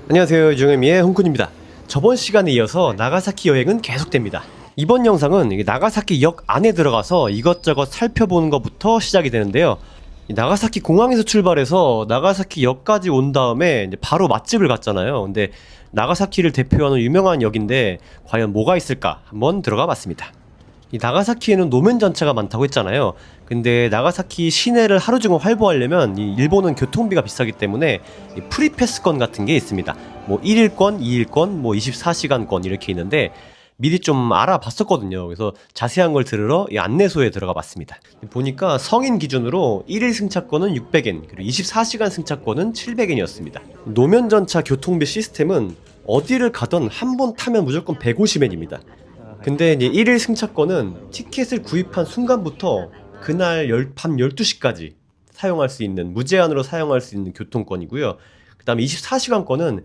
안녕하세요, 유정의미의 홍쿤입니다. 저번 시간에 이어서 나가사키 여행은 계속됩니다. 이번 영상은 나가사키 역 안에 들어가서 이것저것 살펴보는 것부터 시작이 되는데요. 나가사키 공항에서 출발해서 나가사키 역까지 온 다음에 이제 바로 맛집을 갔잖아요. 근데 나가사키를 대표하는 유명한 역인데 과연 뭐가 있을까 한번 들어가 봤습니다. 이 나가사키에는 노면 전차가 많다고 했잖아요. 근데 나가사키 시내를 하루 종일 활보하려면 이 일본은 교통비가 비싸기 때문에 이 프리패스권 같은 게 있습니다. 뭐 1일권, 2일권, 뭐 24시간권 이렇게 있는데 미리 좀 알아봤었거든요. 그래서 자세한 걸 들으러 이 안내소에 들어가 봤습니다. 보니까 성인 기준으로 1일 승차권은 600엔, 그리고 24시간 승차권은 700엔이었습니다. 노면 전차 교통비 시스템은 어디를 가든 한 번 타면 무조건 150엔입니다. 근데 이제 1일 승차권은 티켓을 구입한 순간부터 그날 밤 12시까지 사용할 수 있는, 무제한으로 사용할 수 있는 교통권이고요. 그 다음에 24시간권은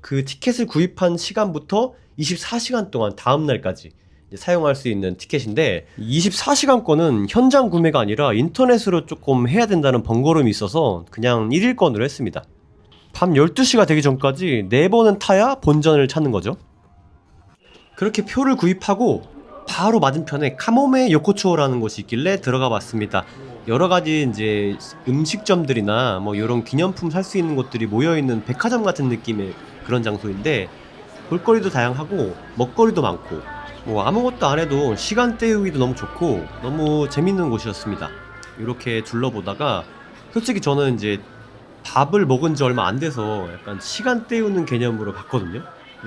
그 티켓을 구입한 시간부터 24시간 동안 다음날까지 사용할 수 있는 티켓인데, 24시간권은 현장 구매가 아니라 인터넷으로 조금 해야 된다는 번거로움이 있어서 그냥 1일권으로 했습니다. 밤 12시가 되기 전까지 4번은 타야 본전을 찾는 거죠. 그렇게 표를 구입하고 바로 맞은편에 카모메 요코초라는 곳이 있길래 들어가 봤습니다. 여러 가지 이제 음식점들이나 뭐 이런 기념품 살 수 있는 곳들이 모여 있는 백화점 같은 느낌의 그런 장소인데, 볼거리도 다양하고 먹거리도 많고 뭐 아무것도 안 해도 시간 때우기도 너무 좋고 너무 재밌는 곳이었습니다. 이렇게 둘러보다가 솔직히 저는 이제 밥을 먹은 지 얼마 안 돼서 약간 시간 때우는 개념으로 갔거든요.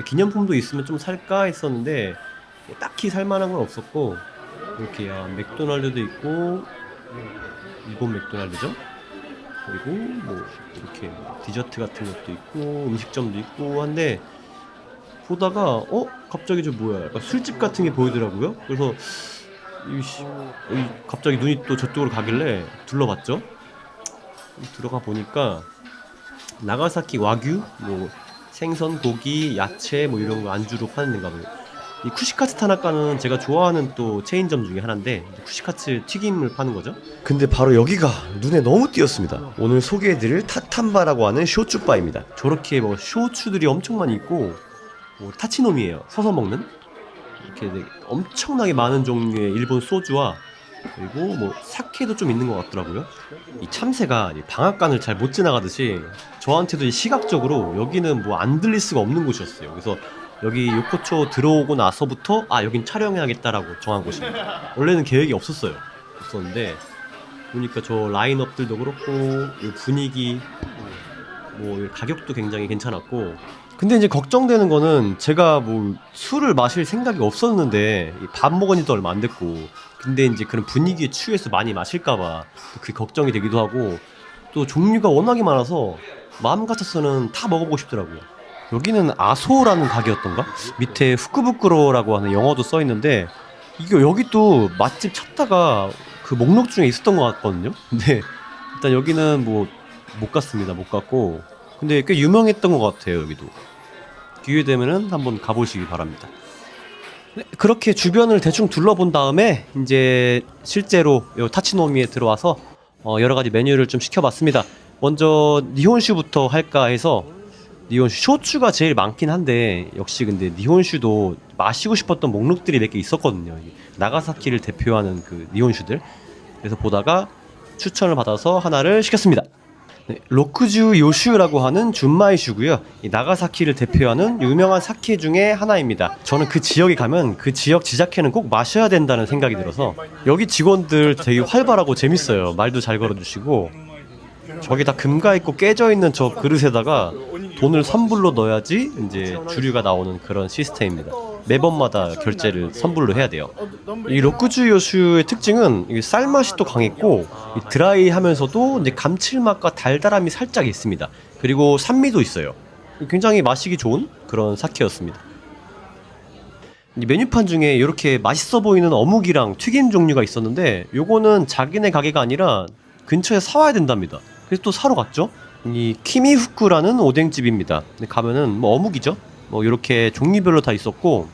기념품도 있으면 좀 살까 했었는데 딱히 살만한 건 없었고, 이렇게 맥도날드도 있고, 일본 맥도날드죠? 그리고 뭐 이렇게 디저트 같은 것도 있고 음식점도 있고 한데, 보다가 갑자기 저 뭐야, 약간 술집 같은 게 보이더라고요. 그래서 갑자기 눈이 또 저쪽으로 가길래 둘러봤죠. 들어가 보니까 나가사키 와규, 뭐 생선, 고기, 야채 뭐 이런 거 안주로 파는 데가 봐요. 이 쿠시카츠 타나카는 제가 좋아하는 또 체인점 중에 하나인데, 쿠시카츠 튀김을 파는 거죠. 근데 바로 여기가 눈에 너무 띄었습니다. 오늘 소개해드릴 타탄바라고 하는 쇼츠바입니다. 저렇게 뭐 쇼츠들이 엄청 많이 있고, 뭐 타치노미예요. 서서 먹는 이렇게 엄청나게 많은 종류의 일본 소주와, 그리고 뭐 사케도 좀 있는 것 같더라고요. 이 참새가 방앗간을 잘 못 지나가듯이 저한테도 시각적으로 여기는 뭐 안 들릴 수가 없는 곳이었어요. 그래서 여기 요코초 들어오고 나서부터 여긴 촬영해야겠다라고 정한 곳입니다. 원래는 계획이 없었는데 보니까 저 라인업들도 그렇고 이 분위기, 뭐 가격도 굉장히 괜찮았고, 근데 이제 걱정되는 거는 제가 뭐 술을 마실 생각이 없었는데 밥 먹은 지도 얼마 안 됐고, 근데 이제 그런 분위기에 취해서 많이 마실까봐 그게 걱정이 되기도 하고, 또 종류가 워낙에 많아서 마음 같아서는 다 먹어보고 싶더라고요. 여기는 아소라는 가게였던가? 밑에 후쿠부쿠로라고 하는 영어도 써있는데, 이게 여기 또 맛집 찾다가 그 목록 중에 있었던 것 같거든요. 근데 일단 여기는 뭐 못 갔습니다. 못 갔고, 근데 꽤 유명했던 것 같아요. 여기도 기회 되면은 한번 가보시기 바랍니다. 네, 그렇게 주변을 대충 둘러본 다음에 이제 실제로 요 타치노미에 들어와서 여러 가지 메뉴를 좀 시켜봤습니다. 먼저 니혼슈부터 할까 해서, 니혼슈 쇼츠가 제일 많긴 한데 역시 근데 니혼슈도 마시고 싶었던 목록들이 몇 개 있었거든요. 나가사키를 대표하는 그 니혼슈들. 그래서 보다가 추천을 받아서 하나를 시켰습니다. 네, 로쿠주 요슈라고 하는 준마이슈고요. 이 나가사키를 대표하는 유명한 사케 중에 하나입니다. 저는 그 지역에 가면 그 지역 지자케는 꼭 마셔야 된다는 생각이 들어서, 여기 직원들 되게 활발하고 재밌어요. 말도 잘 걸어주시고, 저기 다 금가 있고 깨져 있는 저 그릇에다가 돈을 선불로 넣어야지 이제 주류가 나오는 그런 시스템입니다. 매번마다 결제를 선불로 해야 돼요. 이 로쿠주 요슈의 특징은 쌀맛이 또 강했고, 드라이하면서도 이제 감칠맛과 달달함이 살짝 있습니다. 그리고 산미도 있어요. 굉장히 마시기 좋은 그런 사케였습니다. 이 메뉴판 중에 이렇게 맛있어 보이는 어묵이랑 튀김 종류가 있었는데 요거는 자기네 가게가 아니라 근처에 사와야 된답니다. 그래서 또 사러 갔죠. 이 키미후쿠라는 오뎅집입니다. 근데 가면은 뭐 어묵이죠. 뭐 이렇게 종류별로 다 있었고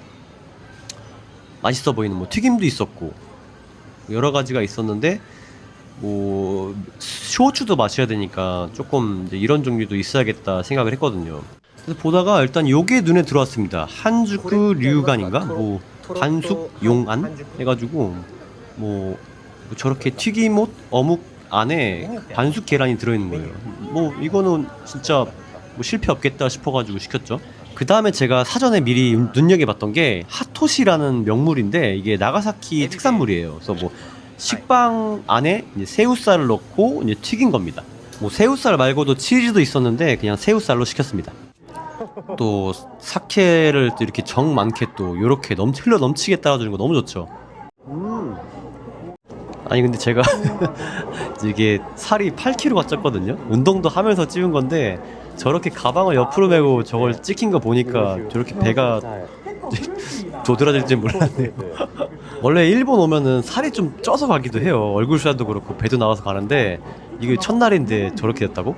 맛있어 보이는 뭐 튀김도 있었고 여러 가지가 있었는데 뭐 쇼츠도 마셔야 되니까 조금 이제 이런 종류도 있어야겠다 생각을 했거든요. 그래서 보다가 일단 요게 눈에 들어왔습니다. 한주쿠 류간인가? 뭐 반숙 용안 해가지고 뭐 저렇게 튀김옷 어묵 안에 반숙 계란이 들어있는 거예요. 뭐 이거는 진짜 뭐 실패 없겠다 싶어가지고 시켰죠. 그 다음에 제가 사전에 미리 눈여겨봤던 게 하토시라는 명물인데 이게 나가사키 특산물이에요. 그래서 뭐 식빵 안에 이제 새우살을 넣고 이제 튀긴 겁니다. 뭐 새우살 말고도 치즈도 있었는데 그냥 새우살로 시켰습니다. 또 사케를 또 이렇게 정 많게 또 이렇게 흘러 넘치게 따라주는 거 너무 좋죠. 아니 근데 제가 이게 살이 8kg가 쪘거든요. 운동도 하면서 찌운 건데 저렇게 가방을 옆으로 메고 저걸 찍힌 거 보니까 저렇게 배가 도드라질지 몰랐네요. 원래 일본 오면은 살이 좀 쪄서 가기도 해요. 얼굴 살도 그렇고 배도 나와서 가는데 이게 첫날인데 저렇게 됐다고?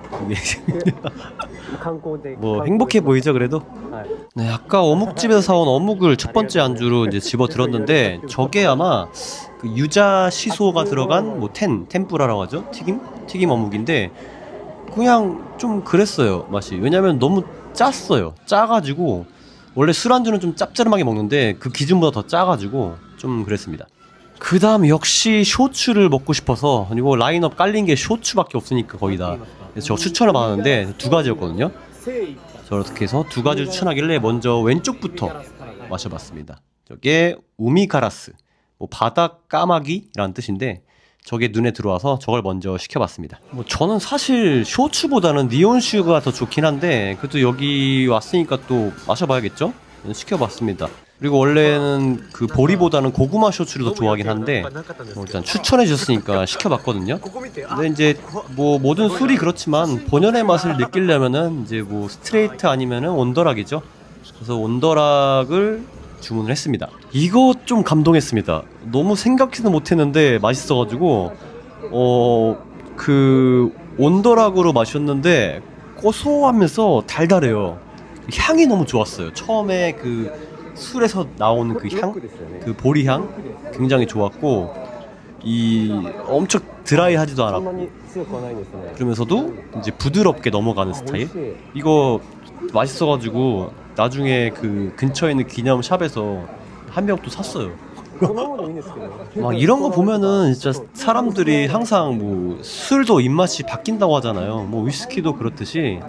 뭐 행복해 보이죠 그래도? 네, 아까 어묵집에서 사온 어묵을 첫 번째 안주로 이제 집어 들었는데 저게 아마 그 유자 시소가 들어간 뭐 템뿌라라고 하죠? 튀김 어묵인데 그냥 좀 그랬어요 맛이. 왜냐면 너무 짰어요. 짜가지고 원래 술안주는 좀 짭짤하게 먹는데 그 기준보다 더 짜가지고 좀 그랬습니다. 그 다음 역시 쇼츠를 먹고 싶어서 이거 라인업 깔린 게 쇼츠밖에 없으니까 거의 다. 그래서 저 추천을 받았는데 두 가지였거든요. 저렇게 해서 두 가지 추천하길래 먼저 왼쪽부터 마셔봤습니다. 저게 우미가라스, 뭐 바닥 까마귀라는 뜻인데 저게 눈에 들어와서 저걸 먼저 시켜봤습니다. 뭐 저는 사실 쇼츠보다는 니온슈가 더 좋긴 한데 그래도 여기 왔으니까 또 마셔봐야겠죠? 시켜봤습니다. 그리고 원래는 그 보리보다는 고구마 쇼츠를 더 좋아하긴 한데 일단 추천해 주셨으니까 시켜봤거든요. 근데 이제 뭐 모든 술이 그렇지만 본연의 맛을 느끼려면은 이제 뭐 스트레이트 아니면은 온더락이죠. 그래서 온더락을 주문을 했습니다. 이거 좀 감동했습니다. 너무 생각지도 못했는데 맛있어가지고 그 온더락으로 마셨는데 고소하면서 달달해요. 향이 너무 좋았어요. 처음에 그 술에서 나오는 그 향, 그 보리향 굉장히 좋았고 이 엄청 드라이하지도 않았고 그러면서도 이제 부드럽게 넘어가는 스타일. 이거 맛있어가지고 나중에 그 근처에 있는 기념샵에서 한 병 또 샀어요. 막 이런 거 보면은 진짜 사람들이 항상 뭐 술도 입맛이 바뀐다고 하잖아요. 뭐 위스키도 그렇듯이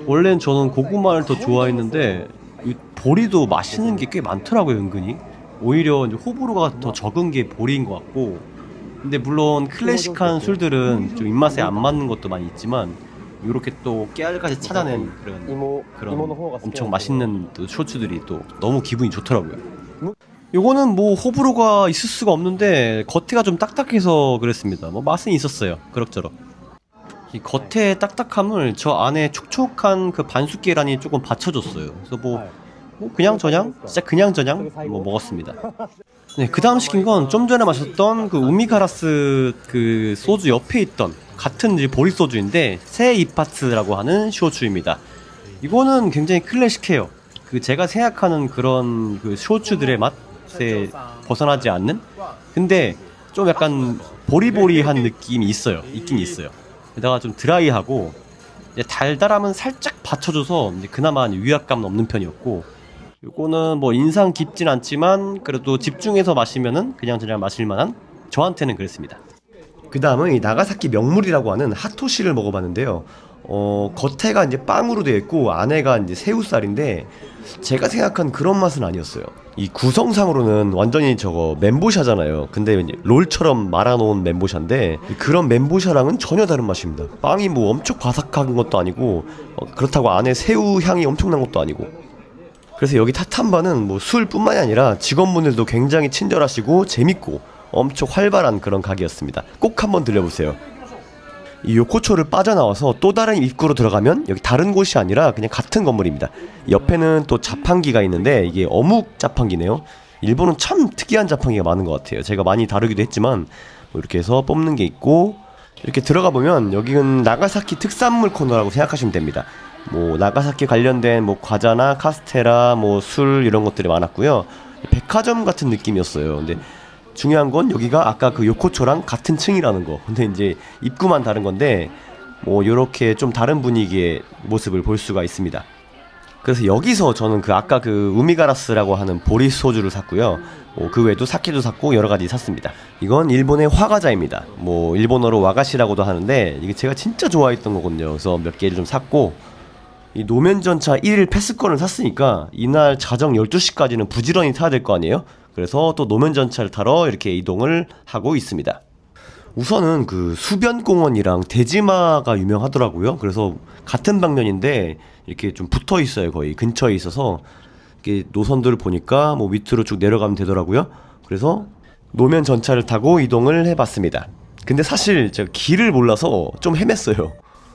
원래는 저는 고구마를 더 좋아했는데 이 보리도 맛있는 게 꽤 많더라고요. 은근히 오히려 이제 호불호가 더 적은 게 보리인 것 같고 근데 물론 클래식한 술들은 좀 입맛에 안 맞는 것도 많이 있지만 이렇게 또 깨알같이 찾아낸 그런 엄청 맛있는 또 쇼츠들이 또 너무 기분이 좋더라고요. 요거는 뭐 호불호가 있을 수가 없는데 겉에가 좀 딱딱해서 그랬습니다. 뭐 맛은 있었어요. 그럭저럭. 이 겉의 딱딱함을 저 안에 촉촉한 그 반숙 계란이 조금 받쳐줬어요. 그래서 뭐 그냥저냥 진짜 그냥저냥 뭐 먹었습니다. 네, 그 다음 시킨 건 좀 전에 마셨던 그 우미가라스 그 소주 옆에 있던 같은 이제 보리 소주인데 세이파츠라고 하는 쇼츠입니다. 이거는 굉장히 클래식해요. 그 제가 생각하는 그런 그 쇼츠들의 맛에 벗어나지 않는. 근데 좀 약간 보리보리한 느낌이 있어요. 있긴 있어요. 게다가 좀 드라이하고 이제 달달함은 살짝 받쳐줘서 이제 그나마 위압감 없는 편이었고. 요거는 뭐 인상 깊진 않지만 그래도 집중해서 마시면은 그냥 마실만한 저한테는 그랬습니다. 그 다음은 이 나가사키 명물이라고 하는 하토시를 먹어봤는데요. 겉에가 이제 빵으로 되어 있고 안에가 이제 새우살인데 제가 생각한 그런 맛은 아니었어요. 이 구성상으로는 완전히 저거 멘보샤잖아요. 근데 이제 롤처럼 말아놓은 멘보샤인데 그런 멘보샤랑은 전혀 다른 맛입니다. 빵이 뭐 엄청 바삭한 것도 아니고 그렇다고 안에 새우 향이 엄청난 것도 아니고. 그래서 여기 타탄바는 뭐 술뿐만이 아니라 직원분들도 굉장히 친절하시고 재밌고 엄청 활발한 그런 가게였습니다. 꼭 한번 들려보세요. 이 요코초를 빠져나와서 또 다른 입구로 들어가면 여기 다른 곳이 아니라 그냥 같은 건물입니다. 옆에는 또 자판기가 있는데 이게 어묵 자판기네요. 일본은 참 특이한 자판기가 많은 것 같아요. 제가 많이 다루기도 했지만 뭐 이렇게 해서 뽑는 게 있고, 이렇게 들어가 보면 여기는 나가사키 특산물 코너라고 생각하시면 됩니다. 뭐 나가사키 관련된 뭐 과자나 카스테라, 뭐 술 이런 것들이 많았고요. 백화점 같은 느낌이었어요. 근데 중요한 건 여기가 아까 그 요코초랑 같은 층이라는 거. 근데 이제 입구만 다른 건데 뭐 요렇게 좀 다른 분위기의 모습을 볼 수가 있습니다. 그래서 여기서 저는 그 아까 그 우미가라스라고 하는 보리스 소주를 샀고요. 그 외에도 사케도 샀고 여러 가지 샀습니다. 이건 일본의 화과자입니다. 뭐 일본어로 와가시라고도 하는데 이게 제가 진짜 좋아했던 거거든요. 그래서 몇 개를 좀 샀고, 이 노면전차 1일 패스권을 샀으니까 이날 자정 12시까지는 부지런히 타야 될 거 아니에요? 그래서 또 노면전차를 타러 이렇게 이동을 하고 있습니다. 우선은 그 수변공원이랑 대지마가 유명하더라고요. 그래서 같은 방면인데 이렇게 좀 붙어 있어요. 거의 근처에 있어서 이렇게 노선들을 보니까 뭐 밑으로 쭉 내려가면 되더라고요. 그래서 노면전차를 타고 이동을 해봤습니다. 근데 사실 제가 길을 몰라서 좀 헤맸어요.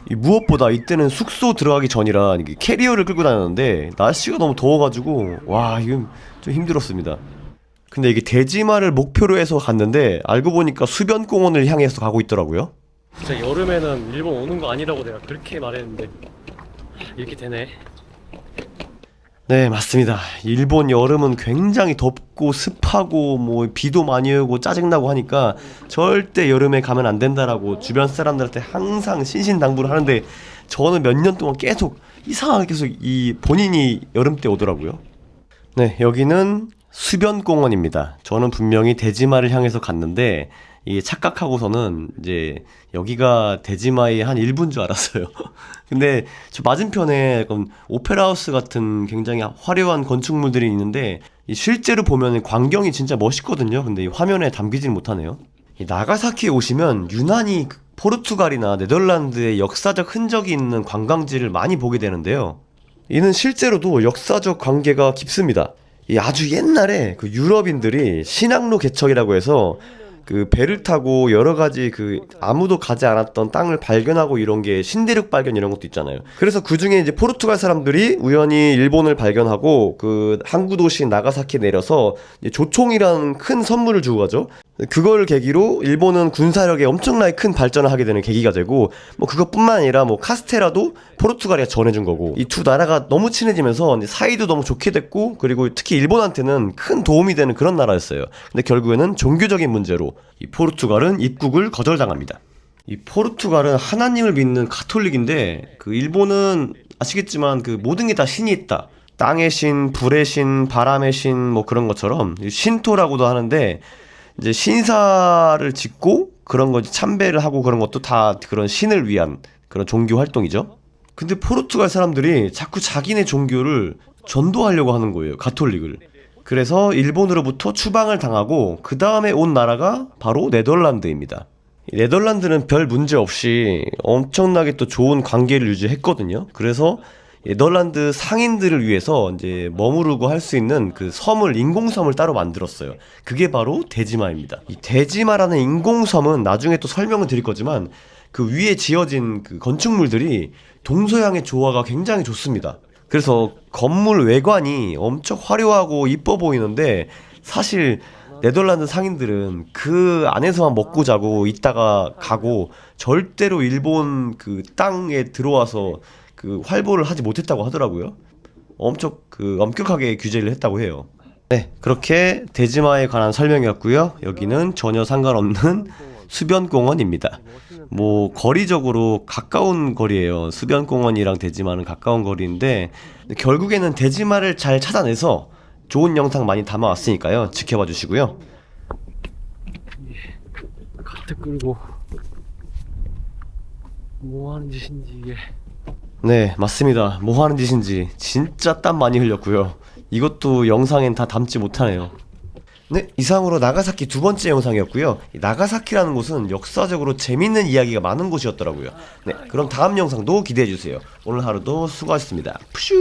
무엇보다 이때는 숙소 들어가기 전이라 캐리어를 끌고 다녔는데 날씨가 너무 더워가지고 와, 이건 좀 힘들었습니다. 근데 이게 대지마를 목표로 해서 갔는데 알고 보니까 수변공원을 향해서 가고 있더라고요. 진짜 여름에는 일본 오는 거 아니라고 내가 그렇게 말했는데 이렇게 되네. 네, 맞습니다. 일본 여름은 굉장히 덥고 습하고 뭐 비도 많이 오고 짜증나고 하니까 절대 여름에 가면 안 된다라고 주변 사람들한테 항상 신신당부를 하는데 저는 몇 년 동안 계속 이상하게 계속 이 본인이 여름 때 오더라고요. 네, 여기는 수변공원입니다. 저는 분명히 대지마를 향해서 갔는데 이게 착각하고서는 이제 여기가 대지마의 한 1분 줄 알았어요. 근데 저 맞은편에 약간 오페라하우스 같은 굉장히 화려한 건축물들이 있는데 실제로 보면 광경이 진짜 멋있거든요. 근데 이 화면에 담기진 못하네요. 이 나가사키에 오시면 유난히 포르투갈이나 네덜란드의 역사적 흔적이 있는 관광지를 많이 보게 되는데요. 이는 실제로도 역사적 관계가 깊습니다. 이 아주 옛날에 그 유럽인들이 신항로 개척이라고 해서 그 배를 타고 여러 가지 그 아무도 가지 않았던 땅을 발견하고 이런 게 신대륙 발견 이런 것도 있잖아요. 그래서 그 중에 이제 포르투갈 사람들이 우연히 일본을 발견하고 그 항구 도시인 나가사키에 내려서 이제 조총이라는 큰 선물을 주고 가죠. 그걸 계기로 일본은 군사력에 엄청나게 큰 발전을 하게 되는 계기가 되고, 뭐 그것뿐만 아니라 뭐 카스테라도 포르투갈이 전해준 거고, 이 두 나라가 너무 친해지면서 사이도 너무 좋게 됐고, 그리고 특히 일본한테는 큰 도움이 되는 그런 나라였어요. 근데 결국에는 종교적인 문제로 이 포르투갈은 입국을 거절당합니다. 이 포르투갈은 하나님을 믿는 가톨릭인데 그 일본은 아시겠지만 그 모든 게 다 신이 있다. 땅의 신, 불의 신, 바람의 신 뭐 그런 것처럼 신토라고도 하는데 이제 신사를 짓고 그런 거 참배를 하고 그런 것도 다 그런 신을 위한 그런 종교 활동이죠. 근데 포르투갈 사람들이 자꾸 자기네 종교를 전도하려고 하는 거예요. 가톨릭을. 그래서 일본으로부터 추방을 당하고 그 다음에 온 나라가 바로 네덜란드입니다. 네덜란드는 별 문제 없이 엄청나게 또 좋은 관계를 유지했거든요. 그래서 네덜란드 상인들을 위해서 이제 머무르고 할 수 있는 그 섬을, 인공섬을 따로 만들었어요. 그게 바로 대지마입니다. 이 대지마라는 인공섬은 나중에 또 설명을 드릴 거지만 그 위에 지어진 그 건축물들이 동서양의 조화가 굉장히 좋습니다. 그래서 건물 외관이 엄청 화려하고 이뻐 보이는데 사실 네덜란드 상인들은 그 안에서만 먹고 자고 있다가 가고 절대로 일본 그 땅에 들어와서 그 활보를 하지 못했다고 하더라고요. 엄청 그 엄격하게 규제를 했다고 해요. 네, 그렇게 대지마에 관한 설명이었고요. 여기는 전혀 상관없는 수변공원입니다. 뭐 거리적으로 가까운 거리예요. 수변공원이랑 대지마는 가까운 거리인데 결국에는 대지마를 잘 찾아내서 좋은 영상 많이 담아왔으니까요. 지켜봐 주시고요. 카트 끌고 뭐 하는 짓인지 이게. 네, 맞습니다. 뭐 하는 짓인지 진짜 땀 많이 흘렸고요. 이것도 영상엔 다 담지 못하네요. 네, 이상으로 나가사키 두 번째 영상이었고요. 이 나가사키라는 곳은 역사적으로 재밌는 이야기가 많은 곳이었더라고요. 네, 그럼 다음 영상도 기대해주세요. 오늘 하루도 수고하셨습니다. 푸슈.